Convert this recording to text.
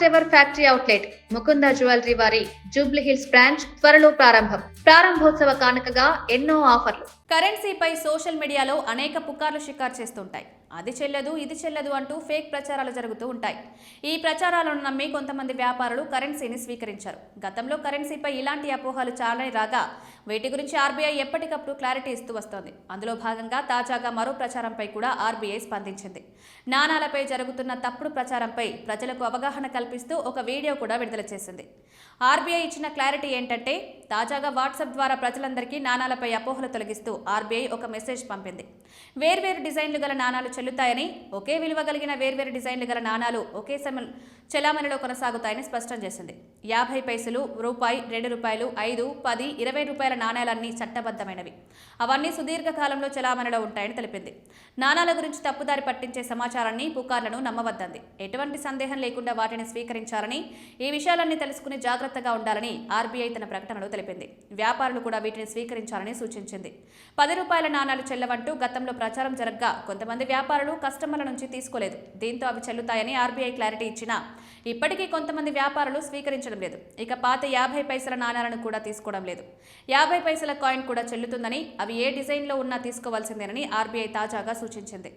First ever factory outlet Mukunda jewellery వారి Jubilee hills branch త్వరలో ప్రారంభోత్సవ కానుకగా ఎన్నో ఆఫర్లు. కరెన్సీపై సోషల్ మీడియాలో అనేక పుకార్లు షికారు చేస్తుంటాయి. అది చెల్లదు ఇది చెల్లదు అంటూ ఫేక్ ప్రచారాలు జరుగుతూ ఉంటాయి. ఈ ప్రచారాలను నమ్మి కొంతమంది వ్యాపారులు కరెన్సీని స్వీకరించారు. గతంలో కరెన్సీపై ఇలాంటి అపోహలు చాలానే రాగా వీటి గురించి ఆర్బీఐ ఎప్పటికప్పుడు క్లారిటీ ఇస్తూ వస్తోంది. అందులో భాగంగా తాజాగా మరో ప్రచారంపై కూడా ఆర్బీఐ స్పందించింది. నాణాలపై జరుగుతున్న తప్పుడు ప్రచారంపై ప్రజలకు అవగాహన కల్పిస్తూ ఒక వీడియో కూడా విడుదల చేసింది. ఆర్బీఐ ఇచ్చిన క్లారిటీ ఏంటంటే, తాజాగా వాట్సాప్ ద్వారా ప్రజలందరికీ నాణాలపై అపోహలు తొలగిస్తూ ఆర్బీఐ ఒక మెసేజ్ పంపింది. వేర్వేరు డిజైన్లు గల నాణాలు చెల్లుతాయని, ఒకే విలువ కలిగిన వేర్వేరు డిజైన్లు గల నాణాలు ఒకే చెలామణిలో కొనసాగుతాయని స్పష్టం చేసింది. 50 పైసలు, రూపాయి, 2 రూపాయలు, 5, 10, 20 రూపాయల నాణాలన్నీ చట్టబద్ధమైనవి. అవన్నీ సుదీర్ఘకాలంలో చెలామణిలో ఉంటాయని తెలిపింది. నాణాల గురించి తప్పుదారి పట్టించే సమాచారాన్ని, పుకార్లను నమ్మవద్దంది. ఎటువంటి సందేహం లేకుండా వాటిని స్వీకరించాలని, ఈ విషయాలన్నీ తెలుసుకుని జాగ్రత్తగా ఉండాలని ఆర్బీఐ తన ప్రకటనలో తెలిపింది. వ్యాపారులు కూడా వీటిని స్వీకరించాలని సూచించింది. 10 రూపాయల నాణాలు చెల్లవంటూ గతంలో ప్రచారం జరగ్గా కొంతమంది వ్యాపారులు కస్టమర్ల నుంచి తీసుకోలేదు. దీంతో అవి చెల్లుతాయని ఆర్బీఐ క్లారిటీ ఇచ్చినా ఇప్పటికీ కొంతమంది వ్యాపారులు స్వీకరించడం లేదు. ఇక పాత 50 పైసల నాణాలను కూడా తీసుకోవడం లేదు. 50 పైసల కాయిన్ కూడా చెల్లుతుందని, అవి ఏ డిజైన్లో ఉన్నా తీసుకోవాల్సిందేనని ఆర్బీఐ తాజాగా సూచించింది.